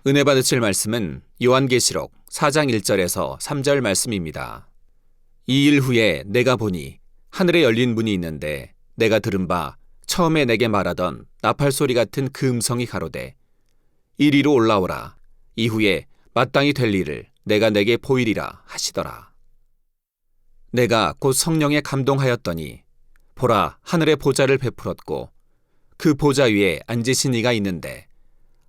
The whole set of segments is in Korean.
은혜 받으실 말씀은 요한계시록 4장 1절에서 3절 말씀입니다. 이 일 후에 내가 보니 하늘에 열린 문이 있는데 내가 들은 바 처음에 내게 말하던 나팔 소리 같은 그 음성이 가로되 이리로 올라오라. 이후에 마땅히 될 일을 내가 내게 보이리라 하시더라. 내가 곧 성령에 감동하였더니 보라, 하늘에 보좌를 베풀었고 그 보좌 위에 앉으신 이가 있는데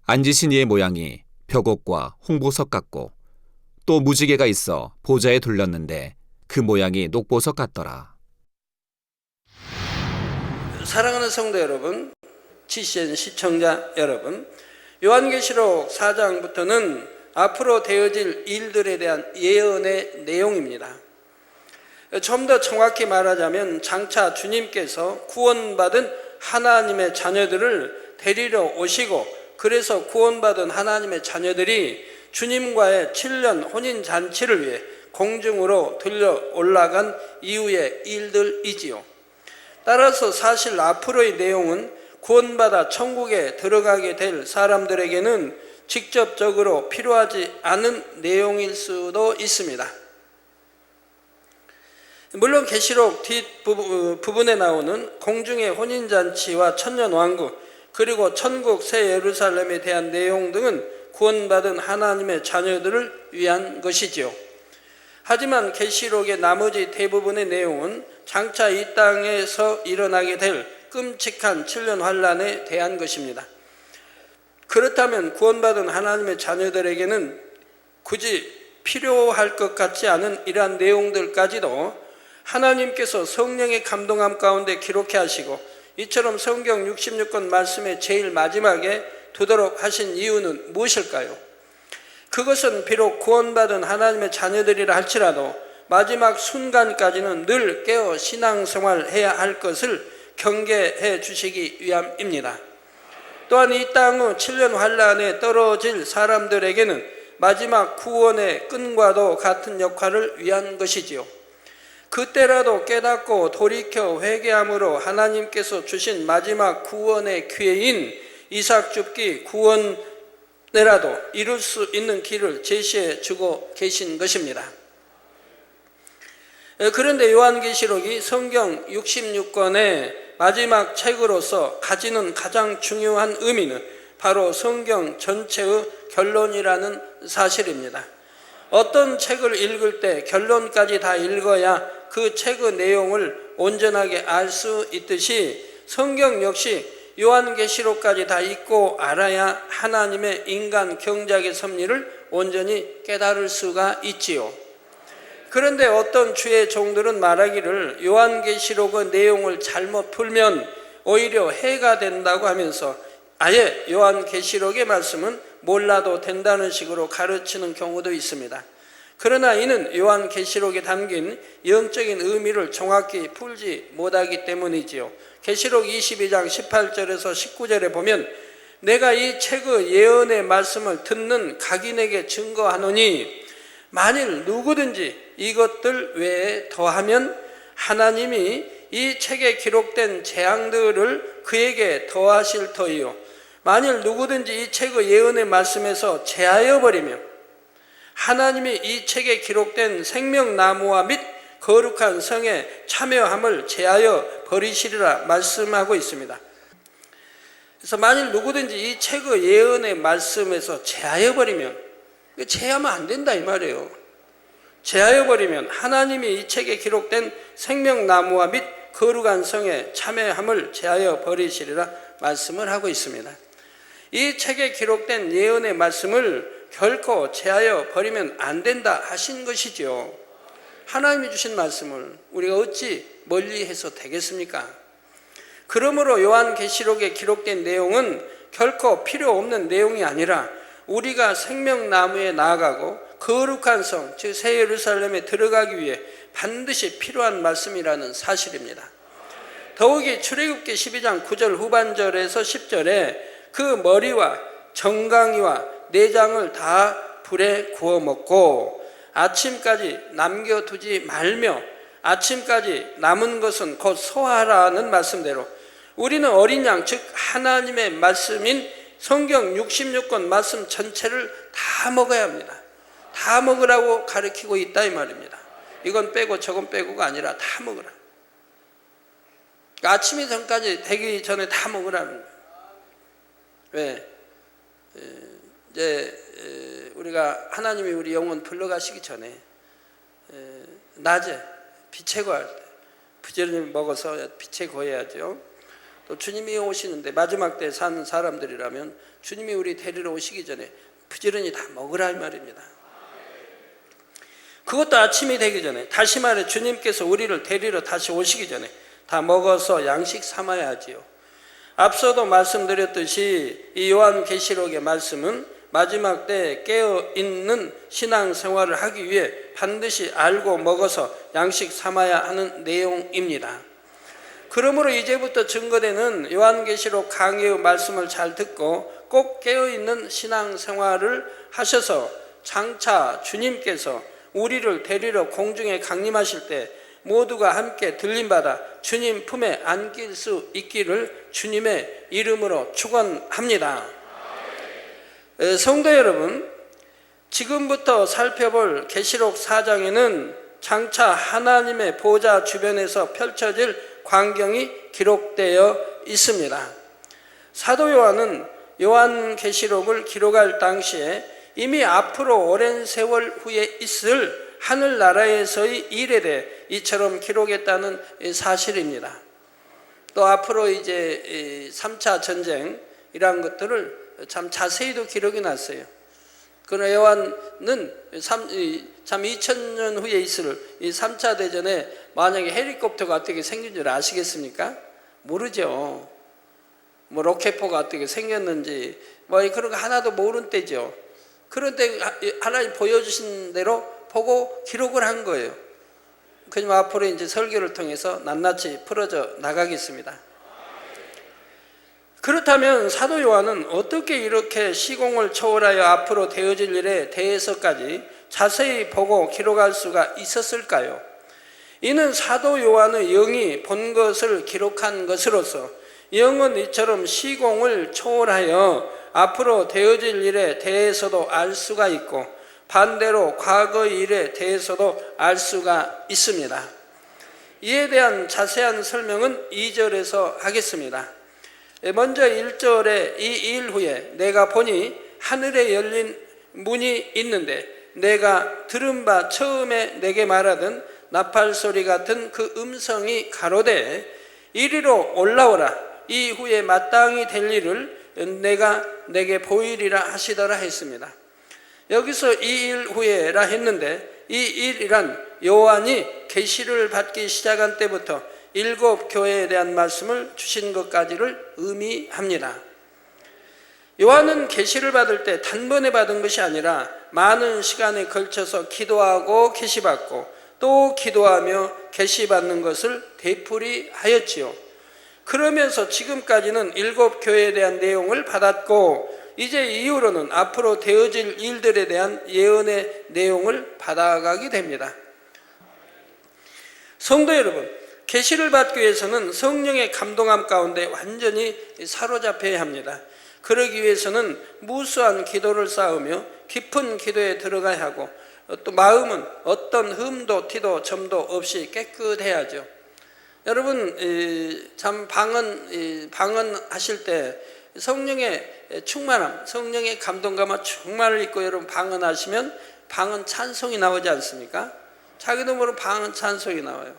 앉으신 이의 모양이 벽옥과 홍보석 같고 또 무지개가 있어 보좌에 둘렀는데 그 모양이 녹보석 같더라. 사랑하는 성도 여러분, GCN 시청자 여러분, 요한계시록 4장부터는 앞으로 되어질 일들에 대한 예언의 내용입니다. 좀 더 정확히 말하자면 장차 주님께서 구원받은 하나님의 자녀들을 데리러 오시고, 그래서 구원받은 하나님의 자녀들이 주님과의 7년 혼인잔치를 위해 공중으로 들려 올라간 이후의 일들이지요. 따라서 사실 앞으로의 내용은 구원받아 천국에 들어가게 될 사람들에게는 직접적으로 필요하지 않은 내용일 수도 있습니다. 물론 계시록 뒷부분에 나오는 공중의 혼인잔치와 천년왕국, 그리고 천국 새 예루살렘에 대한 내용 등은 구원받은 하나님의 자녀들을 위한 것이지요. 하지만 계시록의 나머지 대부분의 내용은 장차 이 땅에서 일어나게 될 끔찍한 7년 환란에 대한 것입니다. 그렇다면 구원받은 하나님의 자녀들에게는 굳이 필요할 것 같지 않은 이러한 내용들까지도 하나님께서 성령의 감동함 가운데 기록해 하시고, 이처럼 성경 66권 말씀의 제일 마지막에 두도록 하신 이유는 무엇일까요? 그것은 비록 구원받은 하나님의 자녀들이라 할지라도 마지막 순간까지는 늘 깨어 신앙생활해야 할 것을 경계해 주시기 위함입니다. 또한 이 땅 후 7년 환란에 떨어질 사람들에게는 마지막 구원의 끈과도 같은 역할을 위한 것이지요. 그때라도 깨닫고 돌이켜 회개함으로 하나님께서 주신 마지막 구원의 기회인 이삭 줍기 구원이라도 이룰 수 있는 길을 제시해 주고 계신 것입니다. 그런데 요한계시록이 성경 66권의 마지막 책으로서 가지는 가장 중요한 의미는 바로 성경 전체의 결론이라는 사실입니다. 어떤 책을 읽을 때 결론까지 다 읽어야 그 책의 내용을 온전하게 알 수 있듯이 성경 역시 요한계시록까지 다 읽고 알아야 하나님의 인간 경작의 섭리를 온전히 깨달을 수가 있지요. 그런데 어떤 주의 종들은 말하기를 요한계시록의 내용을 잘못 풀면 오히려 해가 된다고 하면서 아예 요한계시록의 말씀은 몰라도 된다는 식으로 가르치는 경우도 있습니다. 그러나 이는 요한계시록에 담긴 영적인 의미를 정확히 풀지 못하기 때문이지요. 계시록 22장 18절에서 19절에 보면 내가 이 책의 예언의 말씀을 듣는 각인에게 증거하노니 만일 누구든지 이것들 외에 더하면 하나님이 이 책에 기록된 재앙들을 그에게 더하실 터이요, 만일 누구든지 이 책의 예언의 말씀에서 제하여 버리면 하나님이 이 책에 기록된 생명나무와 및 거룩한 성에 참여함을 제하여 버리시리라 말씀하고 있습니다. 그래서 만일 누구든지 이 책의 예언의 말씀에서 제하여 버리면, 제하면 안 된다 이 말이에요. 제하여 버리면 하나님이 이 책에 기록된 생명나무와 및 거룩한 성에 참여함을 제하여 버리시리라 말씀을 하고 있습니다. 이 책에 기록된 예언의 말씀을 결코 제하여 버리면 안 된다 하신 것이죠. 하나님이 주신 말씀을 우리가 어찌 멀리해서 되겠습니까? 그러므로 요한계시록에 기록된 내용은 결코 필요 없는 내용이 아니라 우리가 생명나무에 나아가고 거룩한 성, 즉 새 예루살렘에 들어가기 위해 반드시 필요한 말씀이라는 사실입니다. 더욱이 출애굽기 12장 9절 후반절에서 10절에 그 머리와 정강이와 내장을 다 불에 구워 먹고 아침까지 남겨두지 말며 아침까지 남은 것은 곧 소화하라는 말씀대로 우리는 어린 양, 즉 하나님의 말씀인 성경 66권 말씀 전체를 다 먹어야 합니다. 다 먹으라고 가르치고 있다 이 말입니다. 이건 빼고 저건 빼고가 아니라 다 먹으라. 아침이 전까지 되기 전에 다 먹으라는 거예요. 왜? 이제 우리가 하나님이 우리 영혼 불러가시기 전에 낮에 빛에 거할 때 부지런히 먹어서 빛에 거해야죠. 또 주님이 오시는데 마지막 때 사는 사람들이라면 주님이 우리 데리러 오시기 전에 부지런히 다 먹으라 이 말입니다. 그것도 아침이 되기 전에, 다시 말해 주님께서 우리를 데리러 다시 오시기 전에 다 먹어서 양식 삼아야 하지요. 앞서도 말씀드렸듯이 이 요한계시록의 말씀은 마지막 때 깨어있는 신앙생활을 하기 위해 반드시 알고 먹어서 양식 삼아야 하는 내용입니다. 그러므로 이제부터 증거되는 요한계시록 강의의 말씀을 잘 듣고 꼭 깨어있는 신앙생활을 하셔서 장차 주님께서 우리를 데리러 공중에 강림하실 때 모두가 함께 들림받아 주님 품에 안길 수 있기를 주님의 이름으로 축원합니다. 성도 여러분, 지금부터 살펴볼 계시록 4장에는 장차 하나님의 보좌 주변에서 펼쳐질 광경이 기록되어 있습니다. 사도 요한은 요한계시록을 기록할 당시에 이미 앞으로 오랜 세월 후에 있을 하늘나라에서의 일에 대해 이처럼 기록했다는 사실입니다. 또 앞으로 이제 3차 전쟁이라는 것들을 참 자세히도 기록이 났어요. 그러나 요한은 참 2000년 후에 있을 이 3차 대전에 만약에 헬리콥터가 어떻게 생긴 줄 아시겠습니까? 모르죠. 뭐 로켓포가 어떻게 생겼는지 뭐 그런 거 하나도 모르는 때죠. 그런데 하나님 보여주신 대로 보고 기록을 한 거예요. 그럼 앞으로 이제 설교를 통해서 낱낱이 풀어져 나가겠습니다. 그렇다면 사도 요한은 어떻게 이렇게 시공을 초월하여 앞으로 되어질 일에 대해서까지 자세히 보고 기록할 수가 있었을까요? 이는 사도 요한의 영이 본 것을 기록한 것으로서 영은 이처럼 시공을 초월하여 앞으로 되어질 일에 대해서도 알 수가 있고 반대로 과거의 일에 대해서도 알 수가 있습니다. 이에 대한 자세한 설명은 2절에서 하겠습니다. 먼저 1절에 이 일 후에 내가 보니 하늘에 열린 문이 있는데 내가 들은 바 처음에 내게 말하던 나팔 소리 같은 그 음성이 가로되 이리로 올라오라 이후에 마땅히 될 일을 내가 내게 보이리라 하시더라 했습니다. 여기서 이 일 후에라 했는데 이 일이란 요한이 계시를 받기 시작한 때부터 7 교회에 대한 말씀을 주신 것까지를 의미합니다. 요한은 계시를 받을 때 단번에 받은 것이 아니라 많은 시간에 걸쳐서 기도하고 계시받고 또 기도하며 계시받는 것을 되풀이하였지요. 그러면서 지금까지는 7 교회에 대한 내용을 받았고 이제 이후로는 앞으로 되어질 일들에 대한 예언의 내용을 받아가게 됩니다. 성도 여러분, 계시를 받기 위해서는 성령의 감동함 가운데 완전히 사로잡혀야 합니다. 그러기 위해서는 무수한 기도를 쌓으며 깊은 기도에 들어가야 하고 또 마음은 어떤 흠도 티도 점도 없이 깨끗해야죠. 여러분 참 방언하실 때 성령의 충만함, 성령의 감동감과 충만을 입고 여러분 방언하시면 방언 찬송이 나오지 않습니까? 자기도 모르는 방언 찬송이 나와요.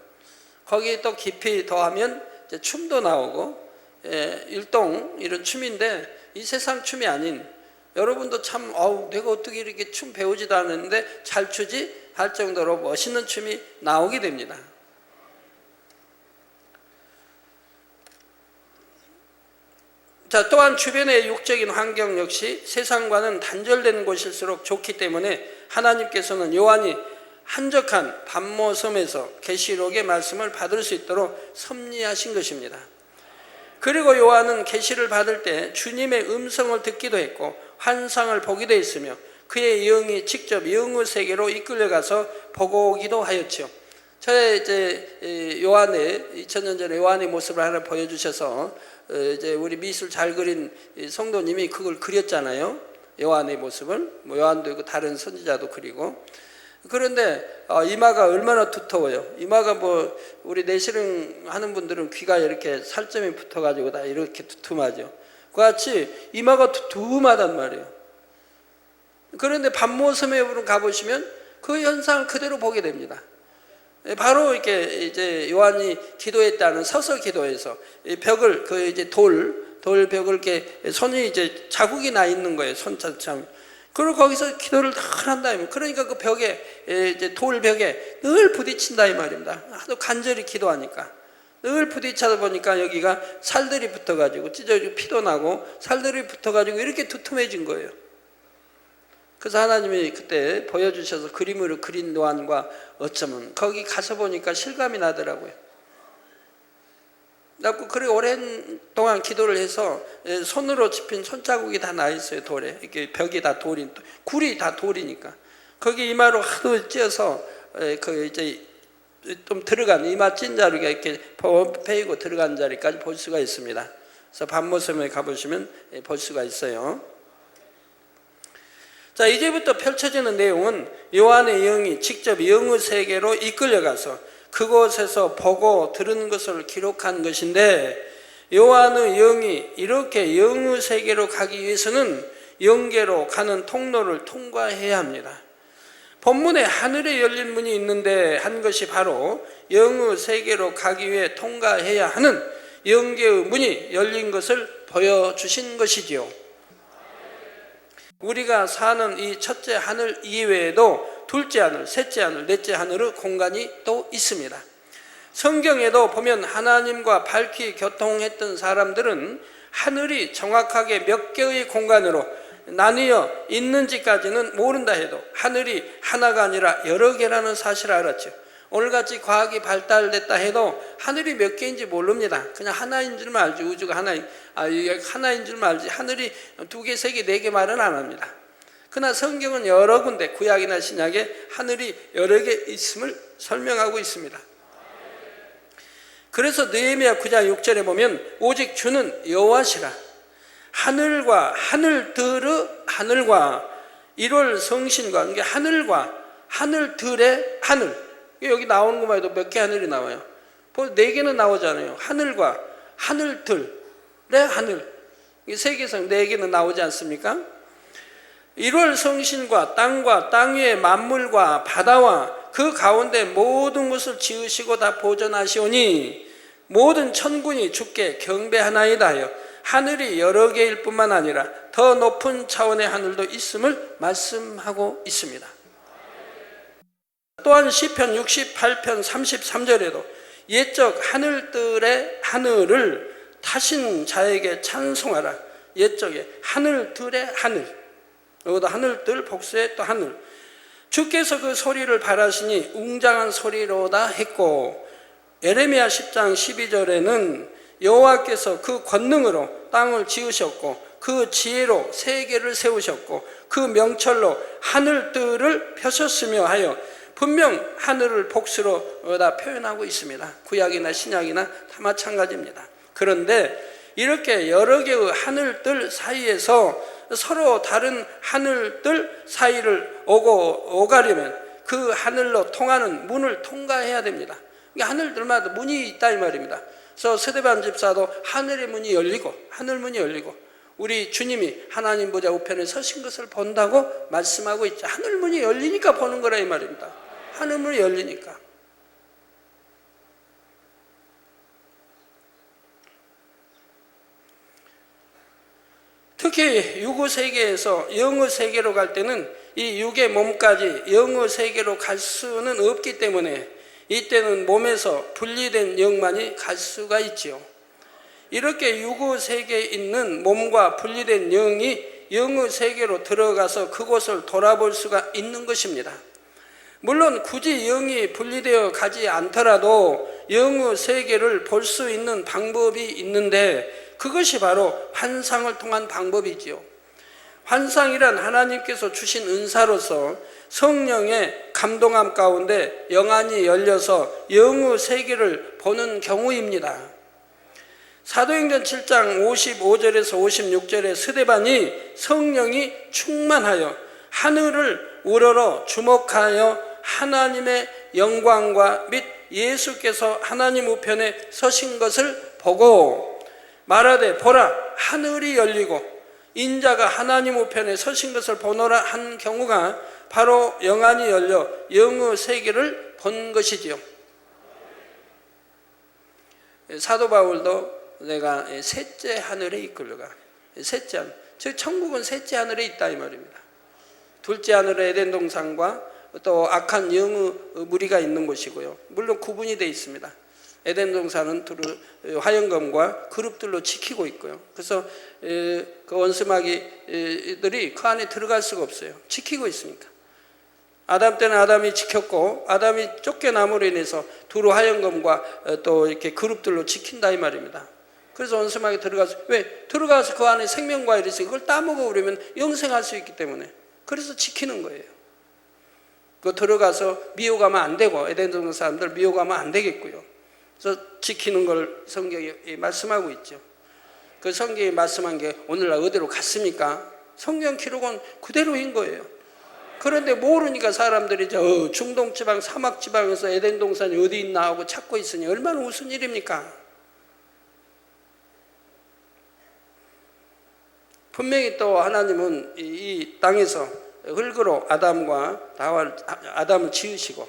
거기에 또 깊이 더하면 이제 춤도 나오고 일동 이런 춤인데 이 세상 춤이 아닌 여러분도 참 내가 어떻게 이렇게 춤 배우지도 않았는데 잘 추지 할 정도로 멋있는 춤이 나오게 됩니다. 자, 또한 주변의 육적인 환경 역시 세상과는 단절되는 곳일수록 좋기 때문에 하나님께서는 요한이 한적한 밤모섬에서 계시록의 말씀을 받을 수 있도록 섭리하신 것입니다. 그리고 요한은 계시를 받을 때 주님의 음성을 듣기도 했고 환상을 보기도 했으며 그의 영이 직접 영의 세계로 이끌려가서 보고 오기도 하였죠. 저의 이제 요한의 2000년 전에 요한의 모습을 하나 보여주셔서 이제 우리 미술 잘 그린 이 성도님이 그걸 그렸잖아요. 요한의 모습을 뭐 요한도 있고 다른 선지자도 그리고. 그런데 이마가 얼마나 두터워요. 이마가 뭐 우리 내시경 하는 분들은 귀가 이렇게 살점이 붙어가지고 다 이렇게 두툼하죠. 그같이 이마가 두툼하단 말이에요. 그런데 밤모섬에 가보시면 그 현상을 그대로 보게 됩니다. 바로 이렇게 이제 요한이 기도했다는 서서 기도해서 벽을 그 이제 돌벽을 이렇게 손이 이제 자국이 나 있는 거예요. 손자참. 그리고 거기서 기도를 늘 한다. 그러니까 그 벽에 이제 돌벽에 늘 부딪힌다 이 말입니다. 하도 간절히 기도하니까 늘 부딪혀다 보니까 여기가 살들이 붙어가지고 찢어지고 피도 나고 살들이 붙어가지고 이렇게 두툼해진 거예요. 그래서 하나님이 그때 보여주셔서 그림으로 그린 요한과 어쩌면 거기 가서 보니까 실감이 나더라고요. 그렇게 오랜 동안 기도를 해서 손으로 집힌 손자국이 다 나 있어요. 돌에 이렇게 벽이 다 굴이 다 돌이니까 거기 이마로 하도 찧어서 그 이제 좀 들어간 이마 찐 자리가 이렇게 패이고 들어간 자리까지 볼 수가 있습니다. 그래서 밤모섬에 가보시면 볼 수가 있어요. 자, 이제부터 펼쳐지는 내용은 요한의 영이 직접 영의 세계로 이끌려가서 그곳에서 보고 들은 것을 기록한 것인데, 요한의 영이 이렇게 영의 세계로 가기 위해서는 영계로 가는 통로를 통과해야 합니다. 본문에 하늘에 열린 문이 있는데 한 것이 바로 영의 세계로 가기 위해 통과해야 하는 영계의 문이 열린 것을 보여주신 것이지요. 우리가 사는 이 첫째 하늘 이외에도 둘째 하늘, 셋째 하늘, 넷째 하늘의 공간이 또 있습니다. 성경에도 보면 하나님과 밝히 교통했던 사람들은 하늘이 정확하게 몇 개의 공간으로 나뉘어 있는지까지는 모른다 해도 하늘이 하나가 아니라 여러 개라는 사실을 알았죠. 오늘같이 과학이 발달됐다 해도 하늘이 몇 개인지 모릅니다. 그냥 하나인 줄만 알지. 우주가 하나인 줄만 알지 하늘이 두 개, 세 개, 네 개 말은 안 합니다. 그러나 성경은 여러 군데 구약이나 신약에 하늘이 여러 개 있음을 설명하고 있습니다. 그래서 느헤미야 9장 6절에 보면 오직 주는 여호와시라. 하늘과 하늘들의 하늘과 1월 성신과 그러니까 하늘과 하늘들의 하늘. 여기 나오는 것만 해도 몇 개 하늘이 나와요. 네 개는 나오잖아요. 하늘과 하늘들의 하늘. 세계에서 네 개는 나오지 않습니까? 1월 성신과 땅과 땅 위의 만물과 바다와 그 가운데 모든 것을 지으시고 다 보존하시오니 모든 천군이 주께 경배하나이다 하여 하늘이 여러 개일 뿐만 아니라 더 높은 차원의 하늘도 있음을 말씀하고 있습니다. 또한 시편 68편 33절에도 옛적 하늘들의 하늘을 타신 자에게 찬송하라. 옛적에 하늘들의 하늘, 여기도 하늘들 복수에 또 하늘. 주께서 그 소리를 바라시니 웅장한 소리로다 했고, 예레미야 10장 12절에는 여호와께서 그 권능으로 땅을 지으셨고 그 지혜로 세계를 세우셨고 그 명철로 하늘들을 펴셨으며 하여 분명 하늘을 복수로 다 표현하고 있습니다. 구약이나 신약이나 다 마찬가지입니다. 그런데 이렇게 여러 개의 하늘들 사이에서 서로 다른 하늘들 사이를 오가려면 그 하늘로 통하는 문을 통과해야 됩니다. 하늘들마다 문이 있다 이 말입니다. 그래서 스데반 집사도 하늘의 문이 열리고 하늘 문이 열리고 우리 주님이 하나님 보좌 우편에 서신 것을 본다고 말씀하고 있죠. 하늘 문이 열리니까 보는 거라 이 말입니다. 하늘 문이 열리니까. 특히 육의 세계에서 영의 세계로 갈 때는 이 육의 몸까지 영의 세계로 갈 수는 없기 때문에 이때는 몸에서 분리된 영만이 갈 수가 있지요. 이렇게 육의 세계에 있는 몸과 분리된 영이 영의 세계로 들어가서 그곳을 돌아볼 수가 있는 것입니다. 물론 굳이 영이 분리되어 가지 않더라도 영의 세계를 볼 수 있는 방법이 있는데 그것이 바로 환상을 통한 방법이지요. 환상이란 하나님께서 주신 은사로서 성령의 감동함 가운데 영안이 열려서 영의 세계를 보는 경우입니다. 사도행전 7장 55절에서 56절에 스데반이 성령이 충만하여 하늘을 우러러 주목하여 하나님의 영광과 및 예수께서 하나님 우편에 서신 것을 보고 말하되 보라 하늘이 열리고 인자가 하나님 우편에 서신 것을 보노라 한 경우가 바로 영안이 열려 영의 세계를 본 것이지요. 사도 바울도 내가 셋째 하늘에 이끌려가, 셋째 하늘, 즉 천국은 셋째 하늘에 있다 이 말입니다. 둘째 하늘에 에덴 동산과 또 악한 영의 무리가 있는 곳이고요. 물론 구분이 되어 있습니다. 에덴 동산은 화영검과 그룹들로 지키고 있고요. 그래서 그 원수마귀들이 그 안에 들어갈 수가 없어요. 지키고 있으니까. 아담 때는 아담이 지켰고 아담이 쫓겨남으로 인해서 두루 화영검과 또 이렇게 그룹들로 지킨다 이 말입니다. 그래서 원수마귀 들어가서 왜? 들어가서 그 안에 생명과 이래서 그걸 따먹어 버리면 영생할 수 있기 때문에 그래서 지키는 거예요. 그 들어가서 미혹하면 안 되고 에덴 동산 사람들 미혹하면 안 되겠고요. 그래서 지키는 걸 성경이 말씀하고 있죠. 그 성경이 말씀한 게 오늘날 어디로 갔습니까? 성경 기록은 그대로인 거예요. 그런데 모르니까 사람들이 중동지방 사막지방에서 에덴 동산이 어디 있나 하고 찾고 있으니 얼마나 무슨 일입니까? 분명히 또 하나님은 이 땅에서 흙으로 아담을 지으시고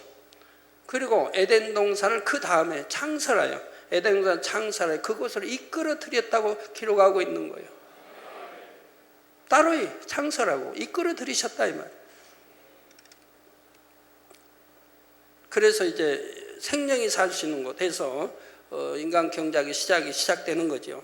그리고 에덴 동산을 그 다음에 창설하여 에덴 동산 창설하여 그곳을 이끌어 들였다고 기록하고 있는 거예요. 따로 창설하고 이끌어 들이셨다 이 말. 그래서 이제 생명이 살 수 있는 곳에서 인간 경작이 시작되는 거죠.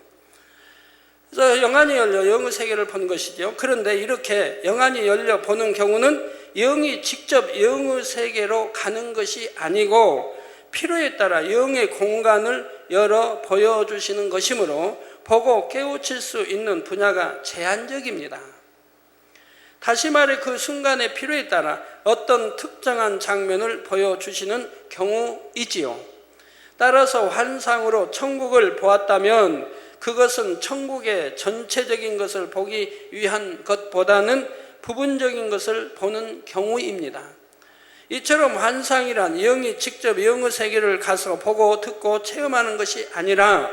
그래서 영안이 열려 영의 세계를 본 것이죠. 그런데 이렇게 영안이 열려 보는 경우는 영이 직접 영의 세계로 가는 것이 아니고 필요에 따라 영의 공간을 열어 보여주시는 것이므로 보고 깨우칠 수 있는 분야가 제한적입니다. 다시 말해 그 순간의 필요에 따라 어떤 특정한 장면을 보여주시는 경우이지요. 따라서 환상으로 천국을 보았다면 그것은 천국의 전체적인 것을 보기 위한 것보다는 부분적인 것을 보는 경우입니다. 이처럼 환상이란 영이 직접 영의 세계를 가서 보고 듣고 체험하는 것이 아니라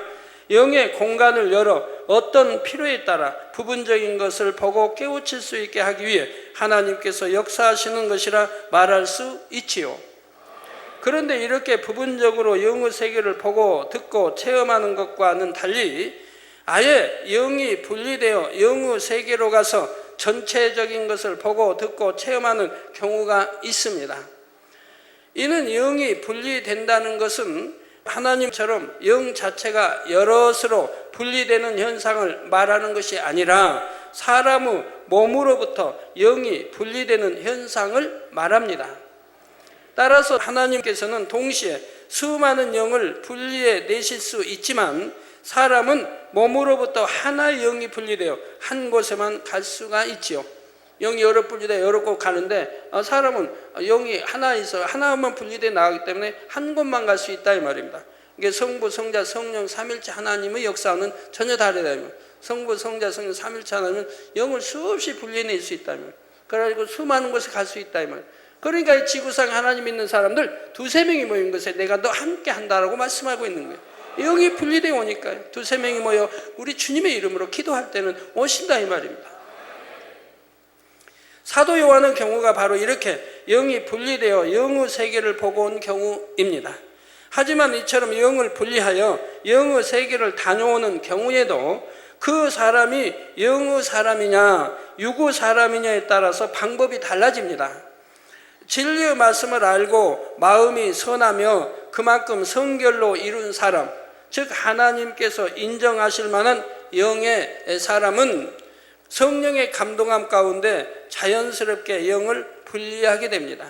영의 공간을 열어 어떤 필요에 따라 부분적인 것을 보고 깨우칠 수 있게 하기 위해 하나님께서 역사하시는 것이라 말할 수 있지요. 그런데 이렇게 부분적으로 영의 세계를 보고 듣고 체험하는 것과는 달리 아예 영이 분리되어 영의 세계로 가서 전체적인 것을 보고 듣고 체험하는 경우가 있습니다. 이는 영이 분리된다는 것은 하나님처럼 영 자체가 여럿으로 분리되는 현상을 말하는 것이 아니라 사람의 몸으로부터 영이 분리되는 현상을 말합니다. 따라서 하나님께서는 동시에 수많은 영을 분리해 내실 수 있지만 사람은 몸으로부터 하나의 영이 분리되어 한 곳에만 갈 수가 있지요. 영이 여러 분리되어 여러 곳 가는데 사람은 영이 하나에서 하나만 분리되어 나가기 때문에 한 곳만 갈 수 있다 이 말입니다. 이게 성부, 성자, 성령, 삼일체 하나님의 역사는 전혀 다르다. 성부, 성자, 성령, 삼일체 하나님은 영을 수없이 분리해낼 수 있다면 그래가지고 수많은 곳에 갈 수 있다 이 말이에요. 그러니까 이 지구상 하나님 있는 사람들 두세 명이 모인 것에 내가 너 함께 한다라고 말씀하고 있는 거예요. 영이 분리되어 오니까요. 두세 명이 모여 우리 주님의 이름으로 기도할 때는 오신다 이 말입니다. 사도 요한의 경우가 바로 이렇게 영이 분리되어 영의 세계를 보고 온 경우입니다. 하지만 이처럼 영을 분리하여 영의 세계를 다녀오는 경우에도 그 사람이 영의 사람이냐 육의 사람이냐에 따라서 방법이 달라집니다. 진리의 말씀을 알고 마음이 선하며 그만큼 성결로 이룬 사람, 즉 하나님께서 인정하실 만한 영의 사람은 성령의 감동함 가운데 자연스럽게 영을 분리하게 됩니다.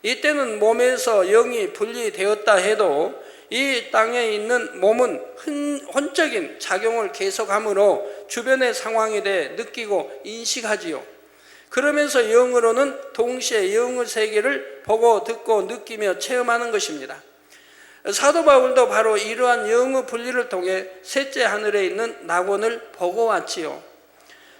이때는 몸에서 영이 분리되었다 해도 이 땅에 있는 몸은 혼적인 작용을 계속하므로 주변의 상황에 대해 느끼고 인식하지요. 그러면서 영으로는 동시에 영의 세계를 보고 듣고 느끼며 체험하는 것입니다. 사도 바울도 바로 이러한 영의 분리를 통해 셋째 하늘에 있는 낙원을 보고 왔지요.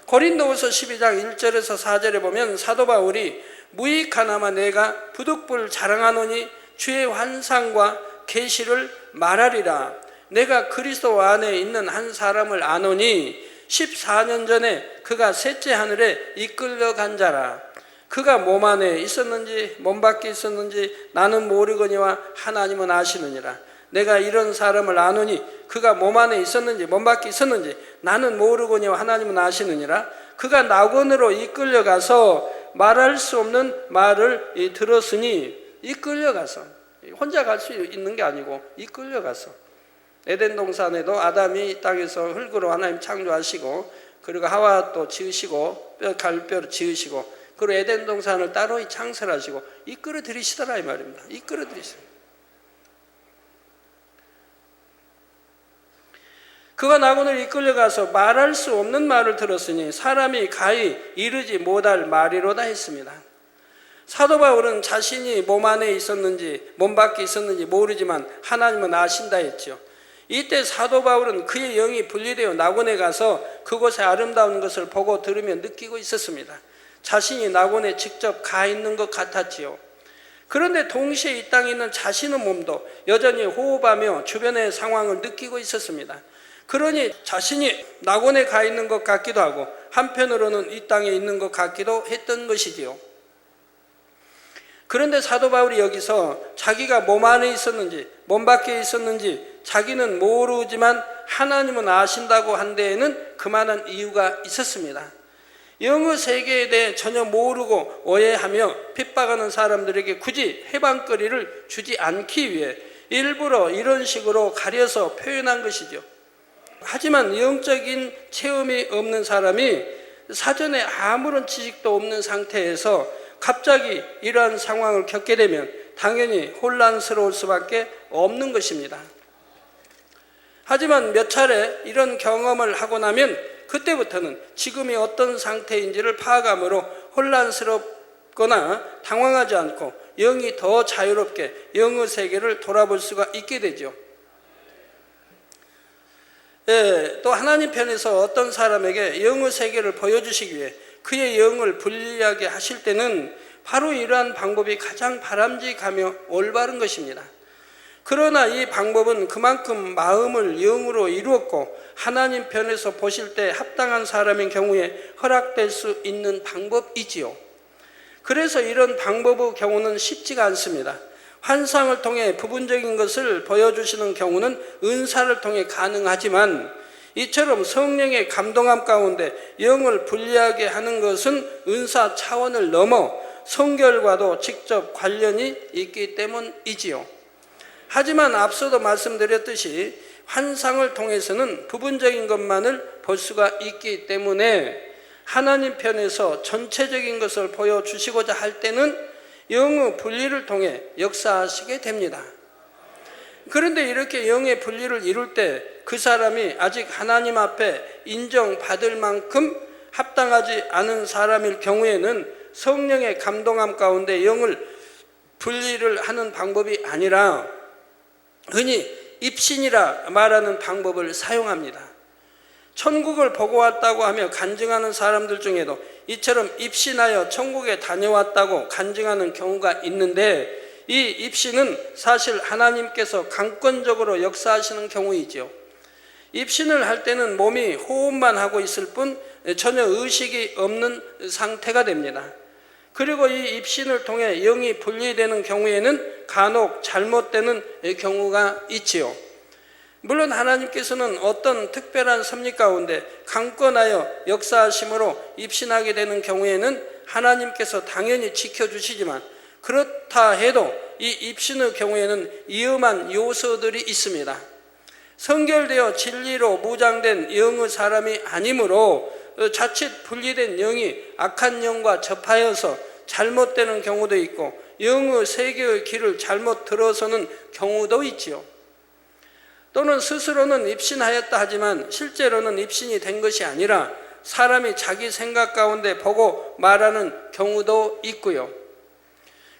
고린도후서 12장 1절에서 4절에 보면 사도 바울이 무익하나마 내가 부득불 자랑하노니 주의 환상과 계시를 말하리라. 내가 그리스도 안에 있는 한 사람을 아노니 14년 전에 그가 셋째 하늘에 이끌려간 자라. 그가 몸 안에 있었는지 몸 밖에 있었는지 나는 모르거니와 하나님은 아시느니라. 내가 이런 사람을 아노니 그가 몸 안에 있었는지 몸 밖에 있었는지 나는 모르거니와 하나님은 아시느니라. 그가 낙원으로 이끌려가서 말할 수 없는 말을 들었으니, 이끌려가서 혼자 갈 수 있는 게 아니고 이끌려가서, 에덴 동산에도 아담이 이 땅에서 흙으로 하나님 창조하시고 그리고 하와 또 지으시고 갈뼈로 지으시고 그리고 에덴 동산을 따로 창설하시고 이끌어 들이시더라 이 말입니다. 이끌어 들이시더라. 그가 낙원을 이끌려가서 말할 수 없는 말을 들었으니 사람이 가히 이르지 못할 말이로다 했습니다. 사도 바울은 자신이 몸 안에 있었는지 몸 밖에 있었는지 모르지만 하나님은 아신다 했죠. 이때 사도 바울은 그의 영이 분리되어 낙원에 가서 그곳의 아름다운 것을 보고 들으며 느끼고 있었습니다. 자신이 낙원에 직접 가 있는 것 같았지요. 그런데 동시에 이 땅에 있는 자신의 몸도 여전히 호흡하며 주변의 상황을 느끼고 있었습니다. 그러니 자신이 낙원에 가 있는 것 같기도 하고 한편으로는 이 땅에 있는 것 같기도 했던 것이지요. 그런데 사도 바울이 여기서 자기가 몸 안에 있었는지 몸 밖에 있었는지 자기는 모르지만 하나님은 아신다고 한 데에는 그만한 이유가 있었습니다. 영의 세계에 대해 전혀 모르고 오해하며 핍박하는 사람들에게 굳이 해방거리를 주지 않기 위해 일부러 이런 식으로 가려서 표현한 것이죠. 하지만 영적인 체험이 없는 사람이 사전에 아무런 지식도 없는 상태에서 갑자기 이러한 상황을 겪게 되면 당연히 혼란스러울 수밖에 없는 것입니다. 하지만 몇 차례 이런 경험을 하고 나면 그때부터는 지금이 어떤 상태인지를 파악함으로 혼란스럽거나 당황하지 않고 영이 더 자유롭게 영의 세계를 돌아볼 수가 있게 되죠. 또 하나님 편에서 어떤 사람에게 영의 세계를 보여주시기 위해 그의 영을 분리하게 하실 때는 바로 이러한 방법이 가장 바람직하며 올바른 것입니다. 그러나 이 방법은 그만큼 마음을 영으로 이루었고 하나님 편에서 보실 때 합당한 사람인 경우에 허락될 수 있는 방법이지요. 그래서 이런 방법의 경우는 쉽지가 않습니다. 환상을 통해 부분적인 것을 보여주시는 경우는 은사를 통해 가능하지만 이처럼 성령의 감동함 가운데 영을 분리하게 하는 것은 은사 차원을 넘어 성결과도 직접 관련이 있기 때문이지요. 하지만 앞서도 말씀드렸듯이 환상을 통해서는 부분적인 것만을 볼 수가 있기 때문에 하나님 편에서 전체적인 것을 보여주시고자 할 때는 영의 분리를 통해 역사하시게 됩니다. 그런데 이렇게 영의 분리를 이룰 때 그 사람이 아직 하나님 앞에 인정받을 만큼 합당하지 않은 사람일 경우에는 성령의 감동함 가운데 영을 분리를 하는 방법이 아니라 흔히 입신이라 말하는 방법을 사용합니다. 천국을 보고 왔다고 하며 간증하는 사람들 중에도 이처럼 입신하여 천국에 다녀왔다고 간증하는 경우가 있는데 이 입신은 사실 하나님께서 강권적으로 역사하시는 경우이죠. 입신을 할 때는 몸이 호흡만 하고 있을 뿐 전혀 의식이 없는 상태가 됩니다. 그리고 이 입신을 통해 영이 분리되는 경우에는 간혹 잘못되는 경우가 있지요. 물론 하나님께서는 어떤 특별한 섭리 가운데 강권하여 역사하심으로 입신하게 되는 경우에는 하나님께서 당연히 지켜주시지만 그렇다 해도 이 입신의 경우에는 위험한 요소들이 있습니다. 성결되어 진리로 무장된 영의 사람이 아니므로 자칫 분리된 영이 악한 영과 접하여서 잘못되는 경우도 있고 영의 세계의 길을 잘못 들어서는 경우도 있지요. 또는 스스로는 입신하였다 하지만 실제로는 입신이 된 것이 아니라 사람이 자기 생각 가운데 보고 말하는 경우도 있고요.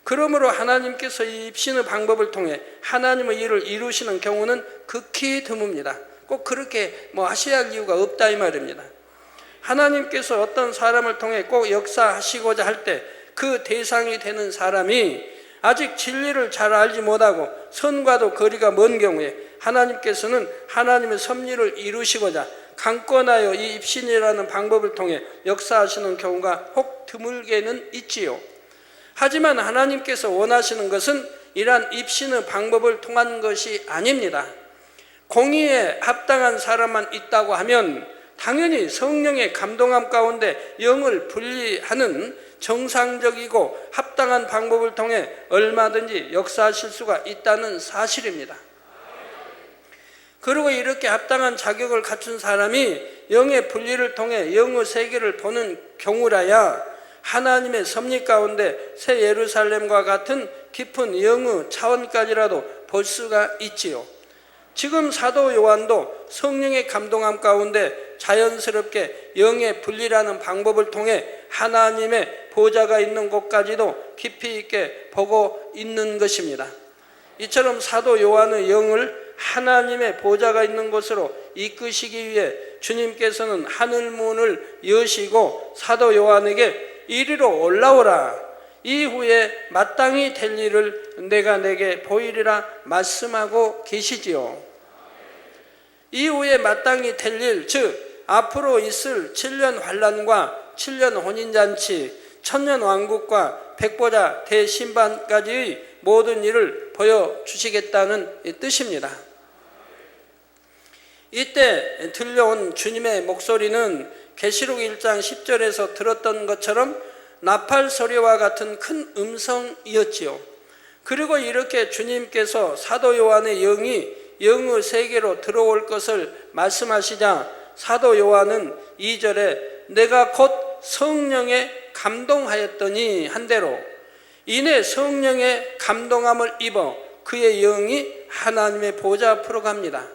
그러므로 하나님께서 이 입신의 방법을 통해 하나님의 일을 이루시는 경우는 극히 드뭅니다. 꼭 그렇게 하셔야 할 이유가 없다 이 말입니다. 하나님께서 어떤 사람을 통해 꼭 역사하시고자 할 때 그 대상이 되는 사람이 아직 진리를 잘 알지 못하고 선과도 거리가 먼 경우에 하나님께서는 하나님의 섭리를 이루시고자 강권하여 이 입신이라는 방법을 통해 역사하시는 경우가 혹 드물게는 있지요. 하지만 하나님께서 원하시는 것은 이러한 입신의 방법을 통한 것이 아닙니다. 공의에 합당한 사람만 있다고 하면 당연히 성령의 감동함 가운데 영을 분리하는 정상적이고 합당한 방법을 통해 얼마든지 역사하실 수가 있다는 사실입니다. 그리고 이렇게 합당한 자격을 갖춘 사람이 영의 분리를 통해 영의 세계를 보는 경우라야 하나님의 섭리 가운데 새 예루살렘과 같은 깊은 영의 차원까지라도 볼 수가 있지요. 지금 사도 요한도 성령의 감동함 가운데 자연스럽게 영의 분리라는 방법을 통해 하나님의 보좌가 있는 곳까지도 깊이 있게 보고 있는 것입니다. 이처럼 사도 요한의 영을 하나님의 보좌가 있는 곳으로 이끄시기 위해 주님께서는 하늘문을 여시고 사도 요한에게 이리로 올라오라, 이후에 마땅히 될 일을 내가 내게 보이리라 말씀하고 계시지요. 이후에 마땅히 될 일, 즉 앞으로 있을 7년 환란과 7년 혼인잔치, 천년왕국과 백보자 대심판까지의 모든 일을 보여주시겠다는 뜻입니다. 이때 들려온 주님의 목소리는 계시록 1장 10절에서 들었던 것처럼 나팔 소리와 같은 큰 음성이었지요. 그리고 이렇게 주님께서 사도 요한의 영이 영의 세계로 들어올 것을 말씀하시자 사도 요한은 2절에 내가 곧 성령에 감동하였더니 한대로 이내 성령의 감동함을 입어 그의 영이 하나님의 보좌 앞으로 갑니다.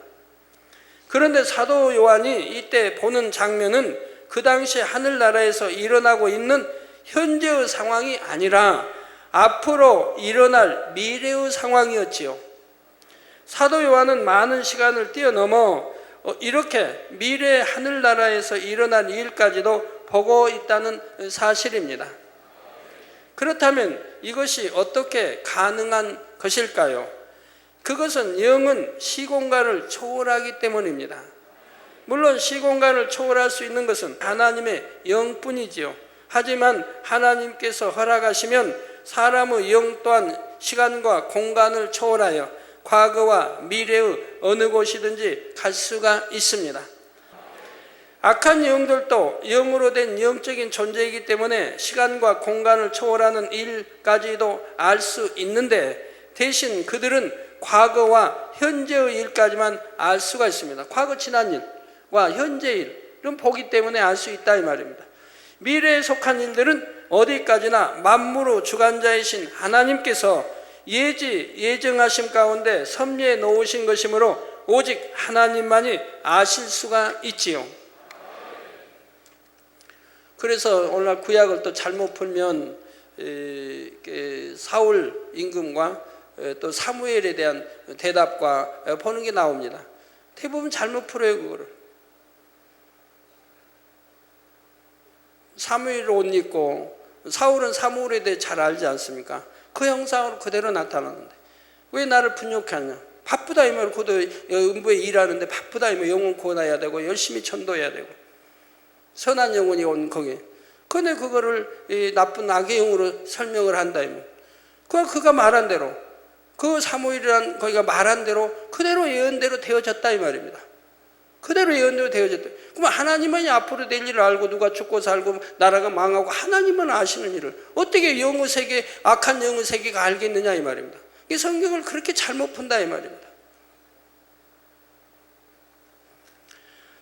그런데 사도 요한이 이때 보는 장면은 그 당시 하늘나라에서 일어나고 있는 현재의 상황이 아니라 앞으로 일어날 미래의 상황이었지요. 사도 요한은 많은 시간을 뛰어넘어 이렇게 미래 하늘나라에서 일어날 일까지도 보고 있다는 사실입니다. 그렇다면 이것이 어떻게 가능한 것일까요? 그것은 영은 시공간을 초월하기 때문입니다. 물론 시공간을 초월할 수 있는 것은 하나님의 영뿐이지요. 하지만 하나님께서 허락하시면 사람의 영 또한 시간과 공간을 초월하여 과거와 미래의 어느 곳이든지 갈 수가 있습니다. 악한 영들도 영으로 된 영적인 존재이기 때문에 시간과 공간을 초월하는 일까지도 알 수 있는데 대신 그들은 과거와 현재의 일까지만 알 수가 있습니다. 과거 지난 일과 현재 일은 보기 때문에 알 수 있다 이 말입니다. 미래에 속한 일들은 어디까지나 만물의 주관자이신 하나님께서 예정하심 가운데 섭리해 놓으신 것이므로 오직 하나님만이 아실 수가 있지요. 그래서 오늘날 구약을 또 잘못 풀면 사울 임금과 또 사무엘에 대한 대답과 보는 게 나옵니다. 대부분 잘못 풀어요 그거를. 사무엘 옷 입고 사울은 사무엘에 대해 잘 알지 않습니까? 그 형상으로 그대로 나타나는데 왜 나를 분욕하냐? 바쁘다 이면 그도 음부에 일하는데 바쁘다 이면 영혼 구원해야 되고 열심히 전도해야 되고 선한 영혼이 온 거기. 근데 그거를 나쁜 악의 영으로 설명을 한다 이면 그가 말한 대로 그 사무엘이란 거기가 말한 대로 그대로 예언대로 되어졌다 이 말입니다. 그대로 예언대로 되어졌다. 그럼 하나님만이 앞으로 될 일을 알고 누가 죽고 살고 나라가 망하고 하나님만 아시는 일을 어떻게 영의 세계 악한 영의 세계가 알겠느냐 이 말입니다. 이 성경을 그렇게 잘못 푼다 이 말입니다.